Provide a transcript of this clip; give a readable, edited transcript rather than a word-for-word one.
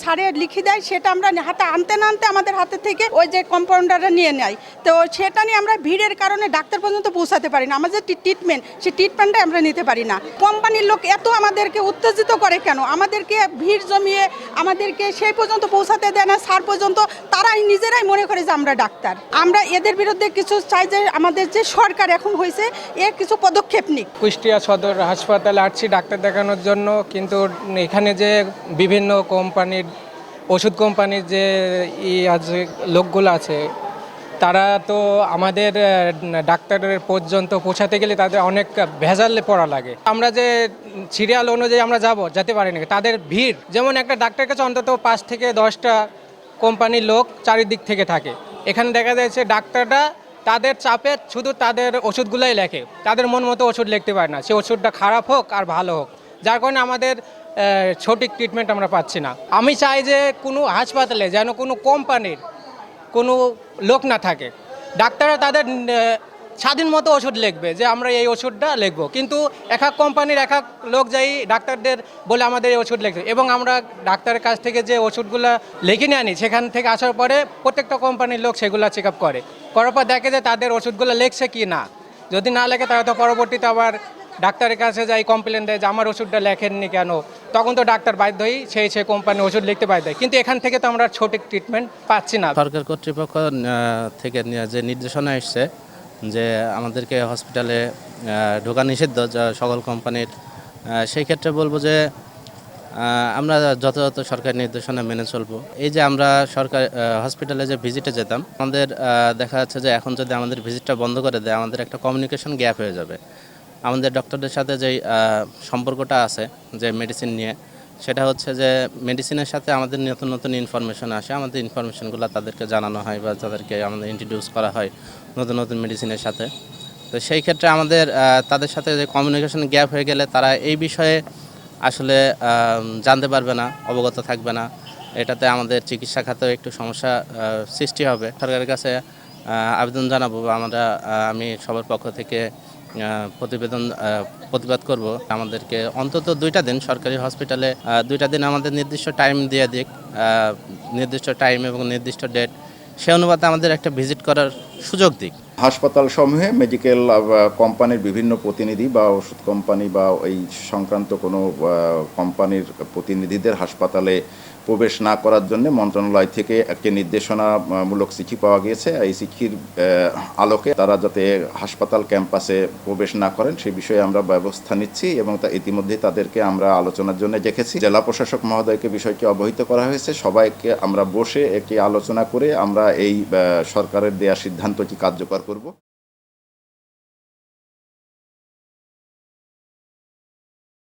সারে লিখে দেয়, সেটা আমরা হাতে আনতে না আনতে আমাদের হাতে থেকে ওই যে কম্পাউন্ডাররা নিয়ে নেয়। তো সেটা নিয়ে আমরা ভিড়ের কারণে ডাক্তার পর্যন্ত পৌঁছাতে পারি না। আমাদের ট্রিটমেন্ট, সেই ট্রিটমেন্টটা আমরা নিতে পারি না। কোম্পানির লোক এত আমাদেরকে উত্তেজিত করে কেন? আমাদেরকে ভিড় জমিয়ে আমাদেরকে সেই পর্যন্ত পৌঁছাতে দেয় না। স্যার পর্যন্ত তারাই নিজেরাই মনে করে যে আমরা ডাক্তার। আমরা এদের বিরুদ্ধে কিছু চাই যে আমাদের যে সরকার এখন হয়েছে কিছু পদক্ষেপ নিক। কুষ্টিয়া সদর হাসপাতালে আসছি ডাক্তার দেখানোর জন্য, কিন্তু এখানে যে বিভিন্ন কোম্পানির ওষুধ কোম্পানির যে আছে লোকগুলো আছে, তারা তো আমাদের ডাক্তারের পর্যন্ত পৌঁছাতে গেলে তাদের অনেক ভেজালে পড়া লাগে। আমরা যে সিরিয়াল অনুযায়ী আমরা যেতে পারি না। তাদের ভিড়, যেমন একটা ডাক্তারের কাছে অন্তত 5 থেকে 10টা কোম্পানির লোক চারিদিক থেকে থাকে। এখানে দেখা যাচ্ছে ডাক্তাররা তাদের চাপে শুধু তাদের ওষুধগুলোই লেখে, তাদের মন মতো ওষুধ লিখতে পারে না। সে ওষুধটা খারাপ হোক আর ভালো হোক, যার কারণে আমাদের সঠিক ট্রিটমেন্ট আমরা পাচ্ছি না। আমি চাই যে কোনো হাসপাতালে যেন কোনো কোম্পানির কোনো লোক না থাকে। ডাক্তাররা তাদের স্বাধীন মতো ওষুধ লিখবে যে আমরা এই ওষুধটা লিখবো, কিন্তু এক এক কোম্পানির এক এক লোক যাই ডাক্তারদের বলে আমাদের এই ওষুধ লিখবে, এবং আমরা ডাক্তারের কাছ থেকে যে ওষুধগুলো লিখে নিয়ে আনি, সেখান থেকে আসার পরে প্রত্যেকটা কোম্পানির লোক সেগুলো চেক আপ করার পর দেখে যে তাদের ওষুধগুলো লেখছে কি না। যদি না লেখে তাহলে তো পরবর্তীতে আবার ডাক্তারের কাছে যাই কমপ্লেন দেয় যে আমার ওষুধটা লেখেননি কেন। তখন তো ডাক্তার বাধ্য হয়েই সেই কোম্পানি ওষুধ লিখতে বাধ্য হয়, কিন্তু এখান থেকে তো আমরা সঠিক ট্রিটমেন্ট পাচ্ছি না। সরকার কর্তৃপক্ষ থেকে যে নির্দেশনা এসছে যে আমাদেরকে হসপিটালে ঢোকা নিষিদ্ধ সকল কোম্পানির, সেই ক্ষেত্রে বলবো যে আমরা যথাযথ সরকারি নির্দেশনা মেনে চলবো। এই যে আমরা সরকার হসপিটালে যে ভিজিটে যেতাম, আমাদের দেখা যাচ্ছে যে এখন যদি আমাদের ভিজিটটা বন্ধ করে দেয়, আমাদের একটা কমিউনিকেশন গ্যাপ হয়ে যাবে। আমাদের ডক্টরদের সাথে যেই সম্পর্কটা আছে যে মেডিসিন নিয়ে, সেটা হচ্ছে যে মেডিসিনের সাথে আমাদের নতুন নতুন ইনফরমেশন আসে, আমাদের ইনফরমেশনগুলো তাদেরকে জানানো হয় বা তাদেরকে আমাদের ইন্ট্রোডিউস করা হয় নতুন নতুন মেডিসিনের সাথে। তো সেই ক্ষেত্রে আমাদের তাদের সাথে যে কমিউনিকেশন গ্যাপ হয়ে গেলে তারা এই বিষয়ে আসলে জানতে পারবে না, অবগত থাকবে না। এটাতে আমাদের চিকিৎসা খাতেও একটু সমস্যা সৃষ্টি হবে। সরকারের কাছে আবেদন জানাবো, আমি সবার পক্ষ থেকে প্রতিবাদ করব। আমাদেরকে অন্তত 2টা দিন সরকারি হসপিটালে 2টা দিন আমাদের নির্দিষ্ট টাইম দিয়ে দিক, নির্দিষ্ট টাইম এবং নির্দিষ্ট ডেট, সে অনুপাতে আমাদের একটা ভিজিট করার সুযোগ দিক। হাসপাতাল সমূহে মেডিকেল কোম্পানির বিভিন্ন প্রতিনিধি বা ওষুধ কোম্পানি বা এই সংক্রান্ত কোনো কোম্পানির প্রতিনিধিদের হাসপাতালে প্রবেশ না করার জন্য মন্ত্রণালয় থেকে একটি নির্দেশনামূলক চিঠি পাওয়া গিয়েছে। এই চিঠির আলোকে তারা যাতে হাসপাতাল ক্যাম্পাসে প্রবেশ না করেন সেই বিষয়ে আমরা ব্যবস্থা নিচ্ছি, এবং ইতিমধ্যেই তাদেরকে আমরা আলোচনার জন্য দেখেছি। জেলা প্রশাসক মহোদয়কে বিষয়টি অবহিত করা হয়েছে। সবাইকে আমরা বসে একটি আলোচনা করে আমরা এই সরকারের দেয়া সিদ্ধান্তটি কার্যকর করব।